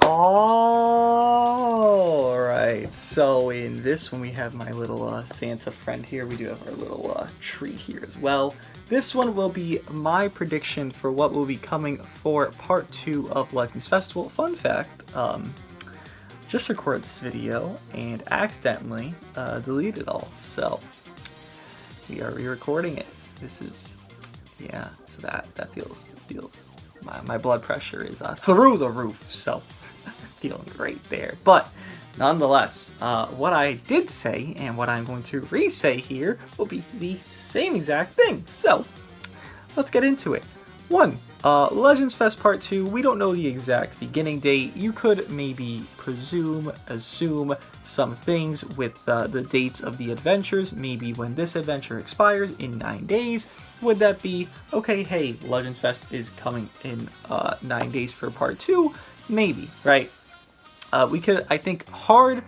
Alright, so in this one we have my little Santa friend here. We do have our little tree here as well. This one will be my prediction for what will be coming for part 2 of Legends Festival. Fun fact, just recorded this video and accidentally deleted it all, so we are re-recording it. This is, yeah, so that feels my blood pressure is through the roof, so feeling great there. But nonetheless, what I did say and what I'm going to re-say here will be the same exact thing. So let's get into it. 1. Legends Fest Part 2, we don't know the exact beginning date. You could maybe assume some things with the dates of the adventures, maybe when this adventure expires in 9 days. Would that be, okay, hey, Legends Fest is coming in 9 days for Part 2? Maybe, right? We could, I think, hard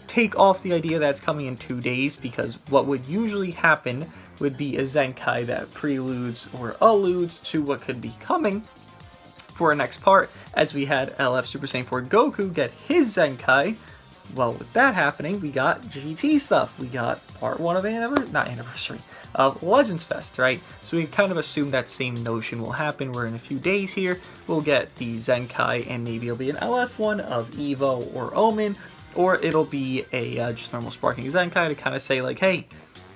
take off the idea that it's coming in 2 days, because what would usually happen would be a Zenkai that preludes or alludes to what could be coming for our next part, as we had LF Super Saiyan 4 Goku get his Zenkai. Well, with that happening, we got GT stuff. We got part 1 of of Legends Fest, right? So we kind of assume that same notion will happen, where in a few days here, we'll get the Zenkai, and maybe it'll be an LF one of Evo or Omen, or it'll be a just normal Sparking Zenkai to kind of say like, hey,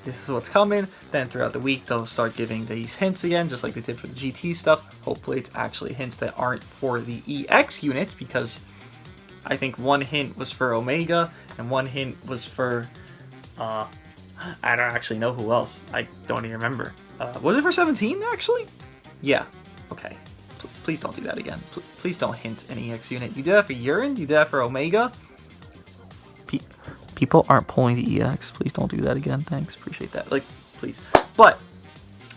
this is what's coming. Then throughout the week, they'll start giving these hints again, just like they did for the GT stuff. Hopefully it's actually hints that aren't for the EX units, because I think one hint was for Omega, and one hint was for, I don't actually know who else. I don't even remember. Was it for 17, actually? Yeah. Okay. Please don't do that again. Please don't hint an EX unit. You did that for Urine? You did that for Omega? People aren't pulling the EX. Please don't do that again. Thanks. Appreciate that. Like, please. But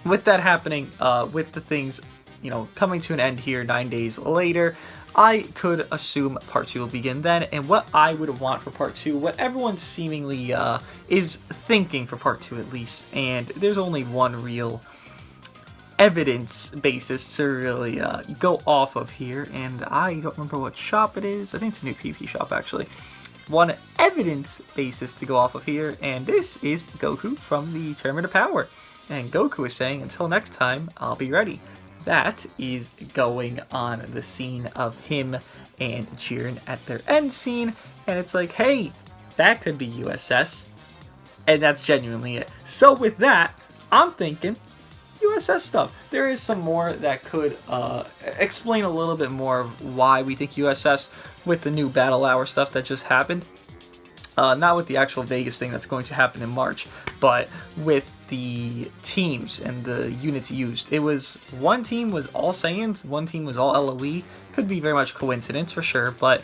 with that happening, with the things, you know, coming to an end here 9 days later, I could assume part 2 will begin then. And what I would want for part 2, what everyone seemingly is thinking for part 2 at least, and there's only one real evidence basis to really go off of here, and I don't remember what shop it is. I think it's a new PP shop, actually. One evidence basis to go off of here, and this is Goku from the Tournament of Power. And Goku is saying, until next time, I'll be ready. That is going on the scene of him and Jiren at their end scene, and it's like, hey, that could be USS, and that's genuinely it. So with that, I'm thinking USS stuff. There is some more that could explain a little bit more of why we think USS with the new Battle Hour stuff that just happened. Not with the actual Vegas thing that's going to happen in March, but with the teams and the units used. It was, one team was all Saiyans, one team was all LOE. Could be very much coincidence for sure, but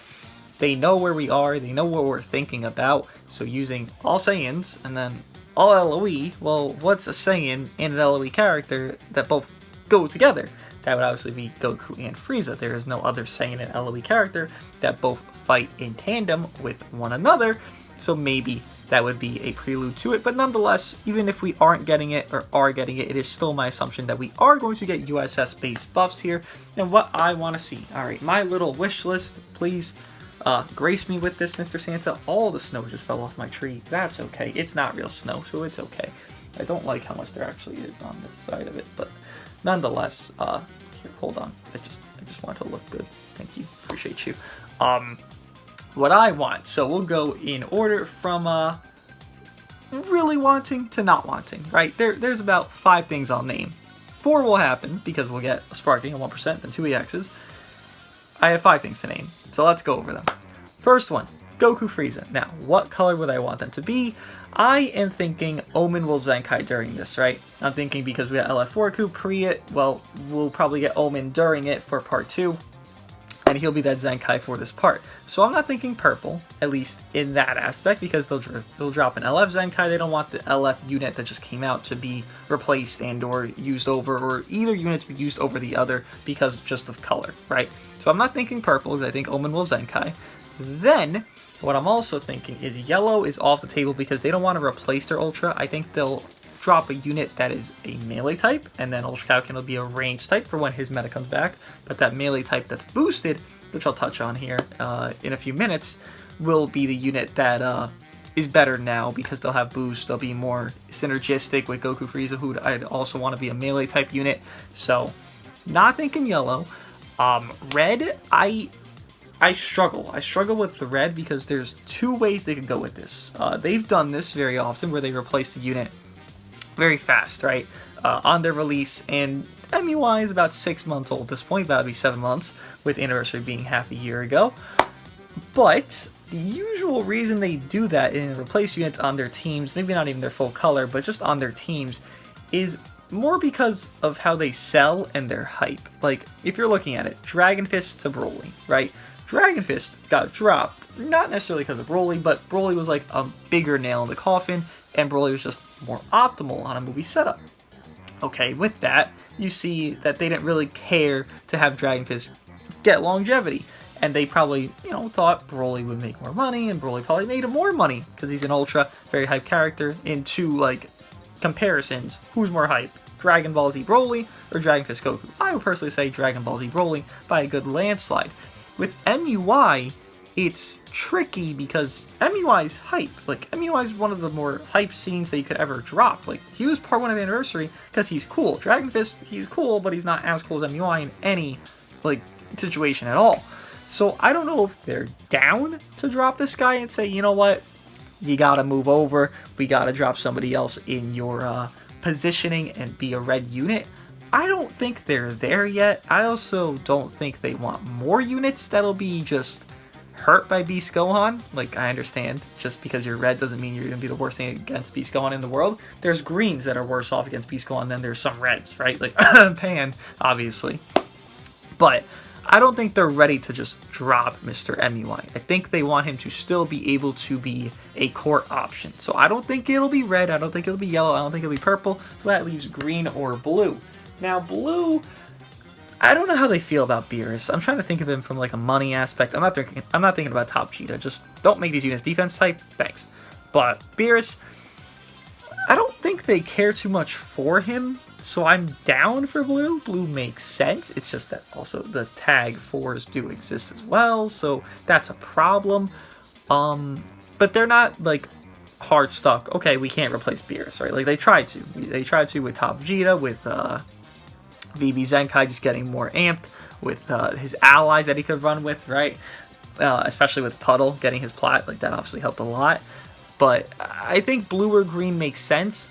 they know where we are, they know what we're thinking about. So using all Saiyans and then all LOE, well, what's a Saiyan and an LOE character that both go together? That would obviously be Goku and Frieza. There is no other Saiyan and LOE character that both fight in tandem with one another, so maybe that would be a prelude to it. But nonetheless, even if we aren't getting it or are getting it, it is still my assumption that we are going to get USS-based buffs here, and what I want to see. Alright, my little wish list, please grace me with this, Mr. Santa. All the snow just fell off my tree. That's okay. It's not real snow, so it's okay. I don't like how much there actually is on this side of it, but nonetheless, here, hold on. I just want it to look good. Thank you. Appreciate you. What I want, so we'll go in order from really wanting to not wanting, right? There's about 5 things I'll name. 4 will happen because we'll get a Sparking at 1%, then 2 EXs. I have 5 things to name, so let's go over them. First one, Goku Frieza. Now, what color would I want them to be? I am thinking Omen will Zenkai during this, right? I'm thinking because we got LF4 Coup pre it, well, we'll probably get Omen during it for part 2, and he'll be that Zenkai for this part. So I'm not thinking purple, at least in that aspect, because they'll drop an LF Zenkai. They don't want the LF unit that just came out to be replaced and or used over, or either units be used over the other because just of color, right? So I'm not thinking purple, because I think Omen will Zenkai. Then, what I'm also thinking is yellow is off the table because they don't want to replace their Ultra. I think they'll drop a unit that is a melee type, and then Ultra Falcon will be a range type for when his meta comes back, but that melee type that's boosted which I'll touch on here in a few minutes, will be the unit that is better now because they'll have boost. They'll be more synergistic with Goku Frieza, who I'd also want to be a melee type unit. So, not thinking yellow. Red, I struggle. I struggle with the red because there's two ways they could go with this. They've done this very often where they replace the unit very fast, right? On their release, and MUI is about 6 months old at this point, about to be 7 months, with anniversary being half a year ago. But the usual reason they do that and replace units on their teams, maybe not even their full color, but just on their teams, is more because of how they sell and their hype. Like, if you're looking at it, Dragon Fist to Broly, right? Dragon Fist got dropped, not necessarily because of Broly, but Broly was like a bigger nail in the coffin, and Broly was just more optimal on a movie setup. Okay, with that, you see that they didn't really care to have Dragon Fist get longevity. And they probably, thought Broly would make more money, and Broly probably made more money because he's an ultra, very hype character. In two, comparisons, who's more hype? Dragon Ball Z Broly or Dragon Fist Goku? I would personally say Dragon Ball Z Broly by a good landslide. With MUI, it's tricky because MUI's hype. MUI is one of the more hype scenes that you could ever drop. He was part 1 of Anniversary because he's cool. Dragon Fist, he's cool, but he's not as cool as MUI in any, situation at all. So I don't know if they're down to drop this guy and say, you know what, you gotta move over, we gotta drop somebody else in your positioning and be a red unit. I don't think they're there yet. I also don't think they want more units that'll be just hurt by Beast Gohan. I understand, just because you're red doesn't mean you're gonna be the worst thing against Beast Gohan in the world. There's greens that are worse off against Beast Gohan than there's some reds, right? Pan, obviously. But I don't think they're ready to just drop Mr. MUI. I think they want him to still be able to be a core option. So I don't think it'll be red, I don't think it'll be yellow, I don't think it'll be purple, so that leaves green or blue. Now blue, I don't know how they feel about Beerus. I'm trying to think of him from a money aspect. I'm not thinking about Top Cheetah. Just don't make these units defense type, thanks. But Beerus, I don't think they care too much for him. So I'm down for blue. Blue makes sense. It's just that also the tag 4s do exist as well, so that's a problem. But they're not hard stuck. Okay, we can't replace Beerus, right? They tried to. They tried to with Top Vegeta, with VB Zenkai just getting more amped, with his allies that he could run with, right? Especially with Puddle getting his plat, that obviously helped a lot. But I think blue or green makes sense.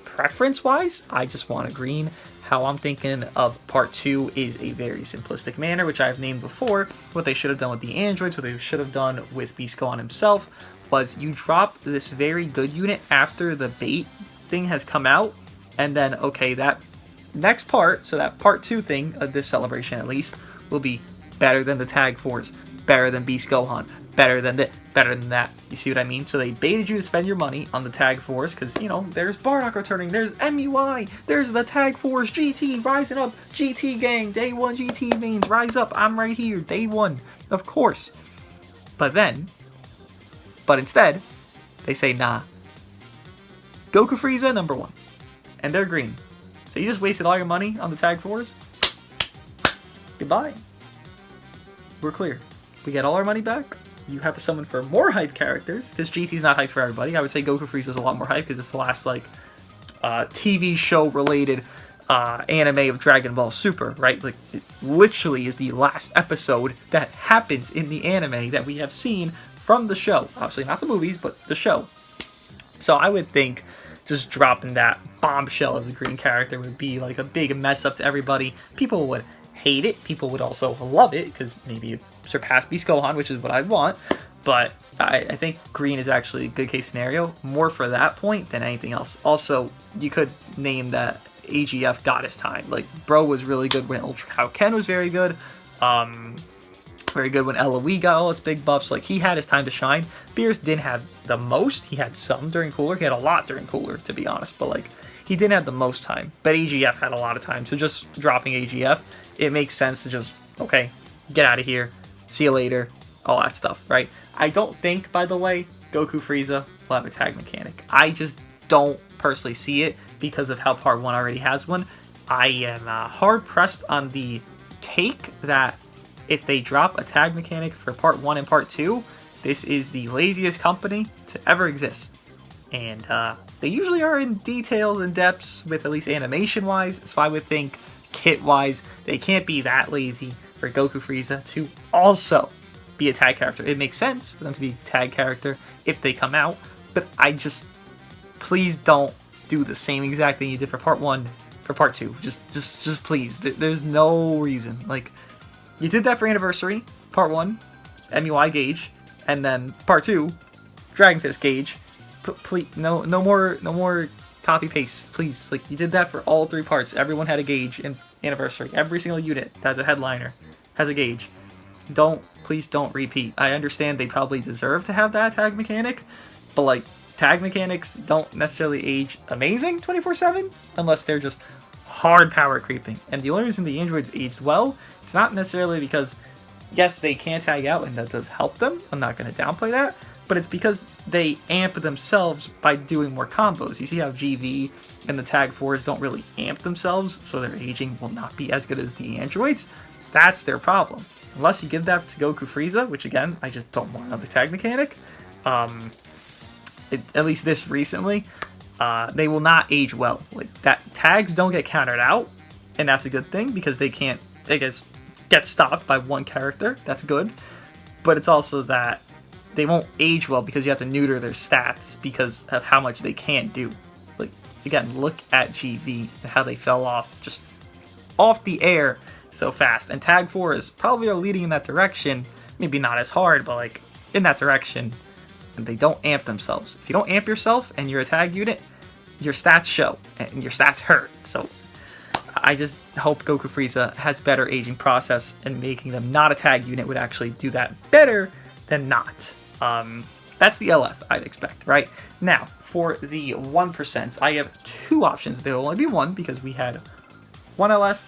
Preference-wise, I just want a green. How I'm thinking of Part 2 is a very simplistic manner, which I've named before. What they should have done with the androids, what they should have done with Beast Gohan himself, was you drop this very good unit after the bait thing has come out, and then, okay, that next part, so that Part 2 thing, of this celebration at least, will be better than the Tag Force, better than Beast Gohan, better than that. You see what I mean? So they baited you to spend your money on the Tag Force, because, there's Bardock returning, there's MUI, there's the Tag Force, GT, rising up, GT gang, day 1 GT mains, rise up, I'm right here, day 1, of course. But instead, they say, nah. Goku Frieza, number 1. And they're green. So you just wasted all your money on the Tag Force? Goodbye. We're clear. We get all our money back. You have to summon for more hype characters, because GT's not hype for everybody. I would say Goku Frieza's a lot more hype, because it's the last, TV show-related anime of Dragon Ball Super, right? It literally is the last episode that happens in the anime that we have seen from the show. Obviously not the movies, but the show. So I would think just dropping that bombshell as a green character would be a big mess up to everybody. People would hate it. People would also love it, because maybe it surpassed Beast Gohan, which is what I want. But I think green is actually a good case scenario, more for that point than anything else. Also, you could name that AGF got his time. Bro was really good when Ultra Cow Ken was very good. Very good when LOE got all its big buffs. He had his time to shine. Beerus didn't have the most. He had some during Cooler. He had a lot during Cooler, to be honest. But, he didn't have the most time. But AGF had a lot of time. So just dropping AGF, it makes sense to just, okay, get out of here. See you later. All that stuff, right? I don't think, by the way, Goku Frieza will have a tag mechanic. I just don't personally see it because of how Part 1 already has one. I am hard-pressed on the take that if they drop a tag mechanic for part 1 and part 2, this is the laziest company to ever exist. And they usually are in details and depths with at least animation-wise, so I would think kit-wise, they can't be that lazy for Goku Frieza to also be a tag character. It makes sense for them to be a tag character if they come out, but please don't do the same exact thing you did for part 1 for part 2. Just please. There's no reason. Like, you did that for Anniversary, part 1, MUI Gauge, and then part 2, Dragon Fist Gauge. Please, no more copy paste, please. Like, you did that for all 3 parts. Everyone had a gauge in Anniversary. Every single unit that has a headliner has a gauge. Please don't repeat. I understand they probably deserve to have that tag mechanic, but like, tag mechanics don't necessarily age amazing 24/7 unless they're just hard power creeping. And the only reason the androids aged well, it's not necessarily because, yes, they can tag out and that does help them. I'm not going to downplay that. But it's because they amp themselves by doing more combos. You see how GV and the Tag 4s don't really amp themselves, so their aging will not be as good as the androids. That's their problem. Unless you give that to Goku Frieza, which again, I just don't want another tag mechanic. At least this recently, they will not age well. Like, that tags don't get countered out, and that's a good thing because they can't, I guess, get stopped by one character. That's good. But it's also that they won't age well because you have to neuter their stats because of how much they can do. Like, again, look at GV and how they fell off, just off the air so fast. And Tag 4s probably are leading in that direction. Maybe not as hard, but like in that direction. And they don't amp themselves. If you don't amp yourself and you're a tag unit, your stats show and your stats hurt. So I just hope Goku Frieza has better aging process, and making them not a tag unit would actually do that better than not. That's the LF I'd expect, right? Now, for the 1%, I have 2 options. There will only be one because we had 1 LF,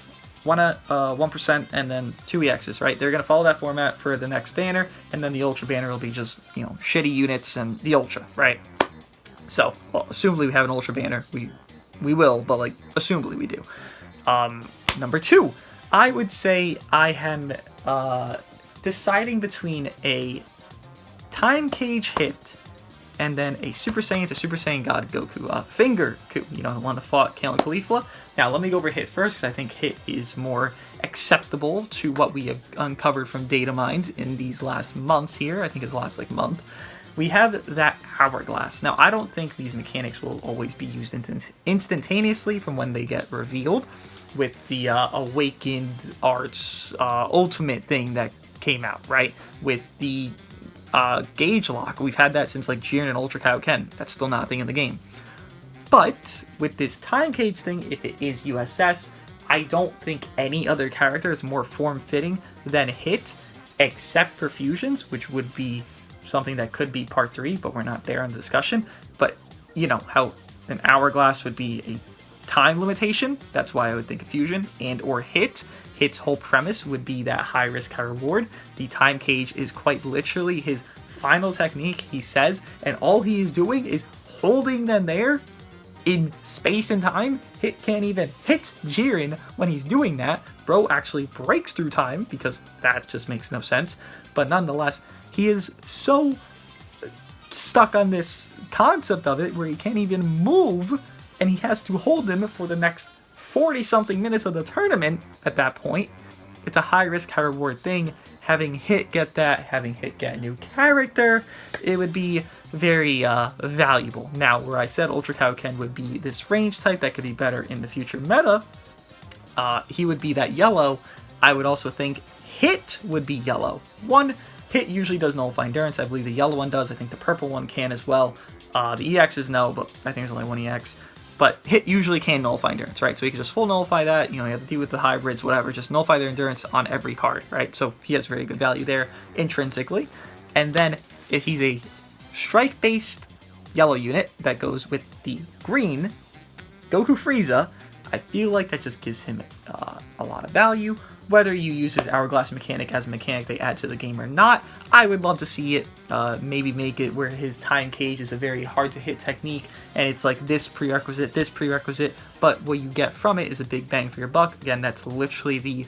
1%, and then 2 EXs, right? They're going to follow that format for the next banner, and then the Ultra banner will be just, shitty units and the Ultra, right? So, well, assumably we have an Ultra banner. We will, but, like, assumably we do. Number 2, I would say I am deciding between a Time Cage hit and then a Super Saiyan to Super Saiyan God Goku. Finger Goku, the one that fought Kale and Caulifla. Now, let me go over hit first, because I think hit is more acceptable to what we have uncovered from data mines in these last months here. I think it's last, month. We have that Hourglass. Now, I don't think these mechanics will always be used instantaneously from when they get revealed with the Awakened Arts Ultimate thing that came out, right? With the Gauge Lock. We've had that since, Jiren and Ultra Kaioken. That's still not a thing in the game. But with this Time Cage thing, if it is USS, I don't think any other character is more form-fitting than Hit, except for Fusions, which would be something that could be part 3, but we're not there in the discussion. But, how an Hourglass would be a time limitation, that's why I would think of Fusion, and or Hit. Hit's whole premise would be that high risk, high reward. The Time Cage is quite literally his final technique, he says, and all he is doing is holding them there in space and time. Hit can't even hit Jiren when he's doing that. Bro actually breaks through time, because that just makes no sense. But nonetheless, he is so stuck on this concept of it where he can't even move, and he has to hold them for the next 40-something minutes of the tournament at that point. It's a high-risk, high-reward thing. Having Hit get that, having Hit get a new character, it would be very valuable. Now, where I said Ultra Kaioken would be this range type that could be better in the future meta, he would be that yellow. I would also think Hit would be yellow. One, Hit usually does nullify endurance. I believe the yellow one does. I think the purple one can as well. The EXs no, but I think there's only one EX. But Hit usually can nullify endurance, right? So you can just full nullify that. You have to deal with the hybrids, whatever. Just nullify their endurance on every card, right? So he has very good value there intrinsically. And then if he's a strike-based yellow unit that goes with the green Goku Frieza, I feel like that just gives him a lot of value. Whether you use his Hourglass mechanic as a mechanic they add to the game or not, I would love to see it. Maybe make it where his Time Cage is a very hard-to-hit technique, and it's like this prerequisite, but what you get from it is a big bang for your buck. Again, that's literally the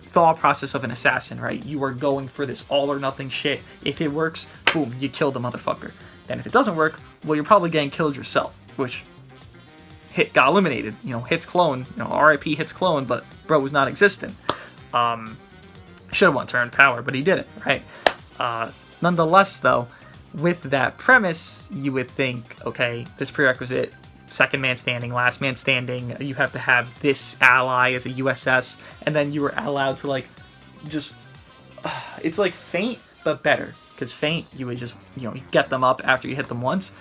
thought process of an assassin, right? You are going for this all or nothing shit. If it works, boom, you kill the motherfucker. Then if it doesn't work, well, you're probably getting killed yourself, which Hit got eliminated. You know, Hit's clone, you know, RIP Hit's clone, but bro was not existent. Should have won turn power, but he didn't, right? Nonetheless, though, with that premise, you would think, okay, this prerequisite, second man standing, last man standing, you have to have this ally as a USS, and then you were allowed to, like, just, it's like Feint, but better, because Feint, you would just, you know, you get them up after you hit them once.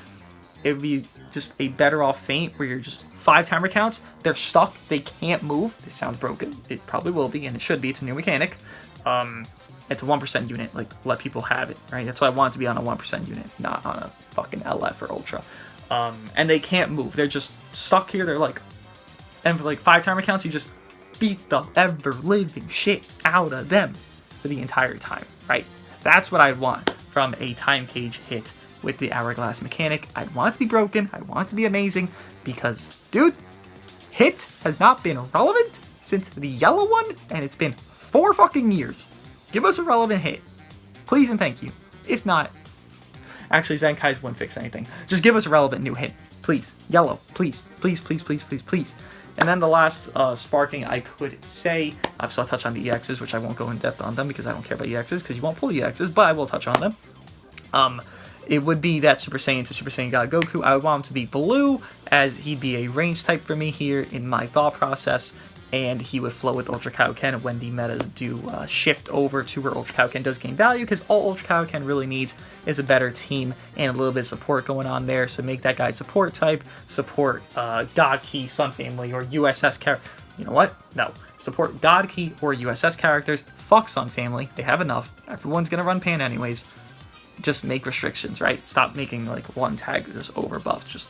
It would be just a better off Feint where you're just 5 timer counts, they're stuck, they can't move. This sounds broken, it probably will be, and it should be, it's a new mechanic. It's a 1% unit, like, let people have it, right? That's why I want it to be on a 1% unit, not on a fucking LF or Ultra. And they can't move, they're just stuck here, they're like, and for like 5 timer counts, you just beat the ever-living shit out of them for the entire time, right? That's what I want from a time cage hit with the Hourglass mechanic. I want it to be broken, I want it to be amazing, because, dude, Hit has not been relevant since the yellow one, and it's been 4 fucking years. Give us a relevant hit. Please and thank you. If not, actually Zenkai's wouldn't fix anything. Just give us a relevant new hit. Please. Yellow. Please. Please, please, please, please, please. And then the last sparking I could say, I've still touched on the EXs, which I won't go in depth on them because I don't care about EXs, because you won't pull EXs, but I will touch on them. It would be that Super Saiyan to Super Saiyan God Goku. I would want him to be blue, as he'd be a range type for me here in my thought process, and he would flow with Ultra Kaioken when the metas do shift over to where Ultra Kaioken does gain value, because all Ultra Kaioken really needs is a better team and a little bit of support going on there, so make that guy support type, support God Key, Sun Family, or USS character. You know what? No. Support God Key or USS characters. Fuck Sun Family. They have enough. Everyone's gonna run Pan anyways. Just make restrictions, right? Stop making like one tag just over buffed. Just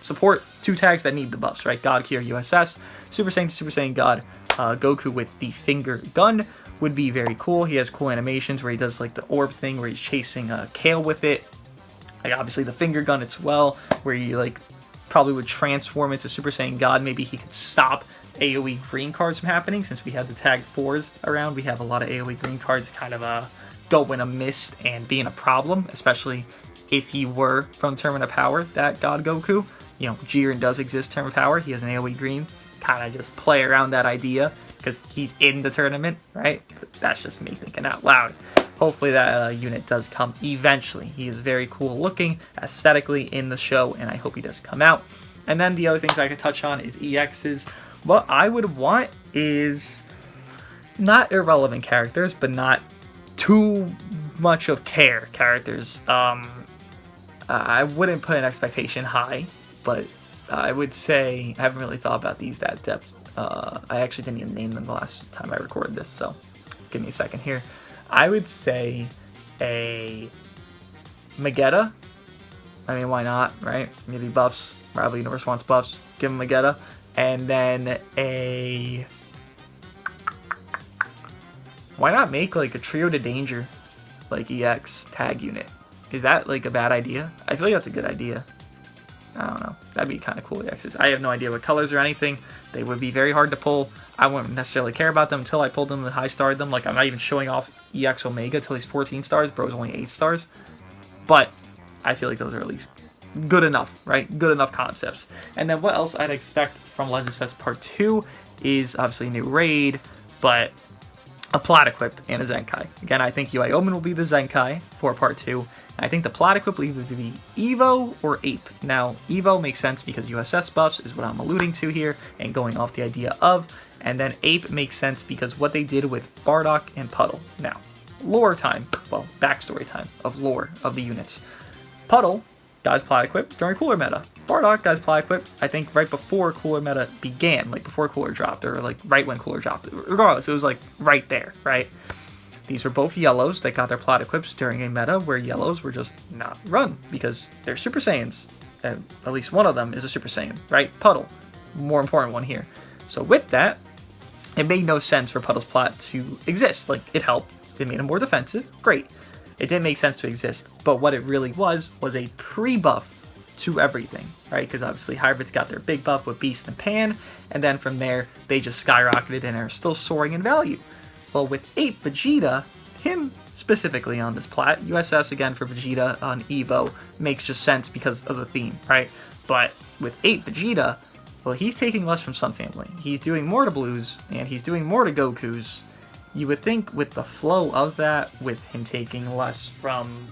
support 2 tags that need the buffs, right? God Key or USS. Super Saiyan to Super Saiyan God. Goku with the finger gun would be very cool. He has cool animations where he does like the orb thing where he's chasing Kale with it. Like obviously the finger gun as well, where you like probably would transform into Super Saiyan God. Maybe he could stop AoE green cards from happening. Since we have the tag 4s around, we have a lot of AoE green cards kind of go in a mist and being a problem, especially if he were from Tournament of Power, that God Goku. You know, Jiren does exist Tournament of Power. He has an AoE green. Kind of just play around that idea because he's in the tournament, right? But that's just me thinking out loud. Hopefully that unit does come eventually. He is very cool looking aesthetically in the show, and I hope he does come out. And then the other things I could touch on is EXs. What I would want is not irrelevant characters, but not too much of care characters. I wouldn't put an expectation high, but I would say I haven't really thought about these that depth. I actually didn't even name them the last time I recorded this, so give me a second here. I would say a Megetta. I mean, why not, right? Maybe buffs. Rival Universe wants buffs. Give him Megetta. And then a... Why not make like a Trio to Danger, like EX tag unit? Is that like a bad idea? I feel like that's a good idea. I don't know. That'd be kind of cool EXs. I have no idea what colors or anything. They would be very hard to pull. I wouldn't necessarily care about them until I pulled them and high starred them. Like I'm not even showing off EX Omega till he's 14 stars. Bro's only 8 stars. But I feel like those are at least good enough, right? Good enough concepts. And then what else I'd expect from Legends Fest Part 2 is obviously a new raid, but a Plat Equip and a Zenkai. Again, I think UI Omen will be the Zenkai for Part 2. I think the Plat Equip will either be Evo or Ape. Now, Evo makes sense because USS buffs is what I'm alluding to here and going off the idea of. And then Ape makes sense because what they did with Bardock and Puddle. Now, lore time. Well, backstory time of lore of the units. Puddle got his Plat Equip during Cooler Meta. Bardock got his Plat Equip, I think, right before Cooler Meta began. Like, before Cooler dropped, or like right when Cooler dropped. Regardless, it was like right there, right? These were both yellows that got their Plat Equips during a meta where yellows were just not run because they're Super Saiyans. And at least one of them is a Super Saiyan, right? Puddle, more important one here. So with that, it made no sense for Puddle's Plat to exist. Like, it helped. It made him more defensive. Great. It didn't make sense to exist. But what it really was a pre-buff to everything, right? Because obviously Hybrids got their big buff with Beast and Pan, and then from there, they just skyrocketed and are still soaring in value. Well, with 8 Vegeta, him specifically on this plat, USS again for Vegeta on Evo makes just sense because of the theme, right? But with 8 Vegeta, well, he's taking less from Sun Family. He's doing more to Blues, and he's doing more to Goku's. You would think with the flow of that, with him taking less from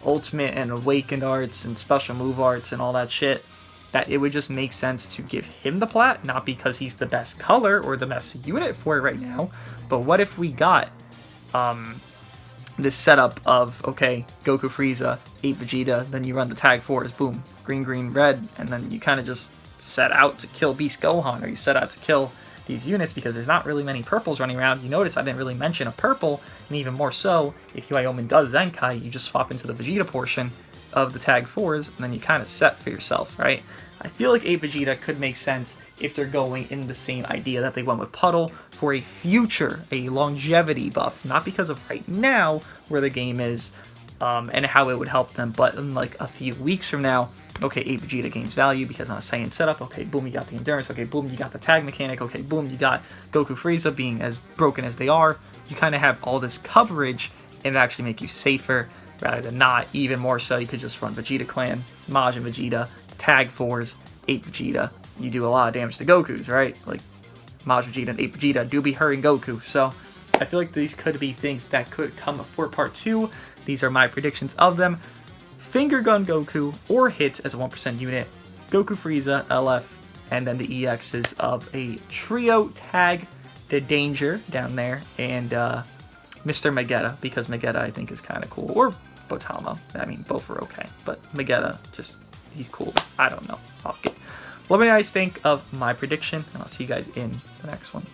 Ultimate and Awakened arts and Special Move arts and all that shit, that it would just make sense to give him the plat, not because he's the best color or the best unit for it right now, but what if we got this setup of, okay, Goku Frieza, 8 Vegeta, then you run the tag 4s, boom, green, green, red, and then you kind of just set out to kill Beast Gohan, or you set out to kill these units because there's not really many purples running around. You notice I didn't really mention a purple, and even more so, if Yoyomin does Zenkai, you just swap into the Vegeta portion of the tag 4s, and then you kind of set for yourself, right? I feel like 8 Vegeta could make sense if they're going in the same idea that they went with Puddle for a future, a longevity buff, not because of right now where the game is and how it would help them, but in like a few weeks from now, okay, 8 Vegeta gains value because on a Saiyan setup, okay, boom, you got the endurance, okay, boom, you got the tag mechanic, okay, boom, you got Goku Frieza being as broken as they are. You kind of have all this coverage and it actually make you safer rather than not. Even more so, you could just run Vegeta Clan, Majin Vegeta, tag 4s, 8 Vegeta. You do a lot of damage to Goku's, right? Like, Majin Vegeta and 8 Vegeta do be hurting Goku. So, I feel like these could be things that could come for part 2. These are my predictions of them. Finger Gun Goku, or Hits as a 1% unit, Goku Frieza, LF, and then the EXs of a trio tag, the Danger down there, and Mr. Megetta, because Megetta I think is kind of cool, or Botama. I mean, both are okay, but Megetta, just, he's cool. I don't know. Let me know what you guys think of my prediction, and I'll see you guys in the next one.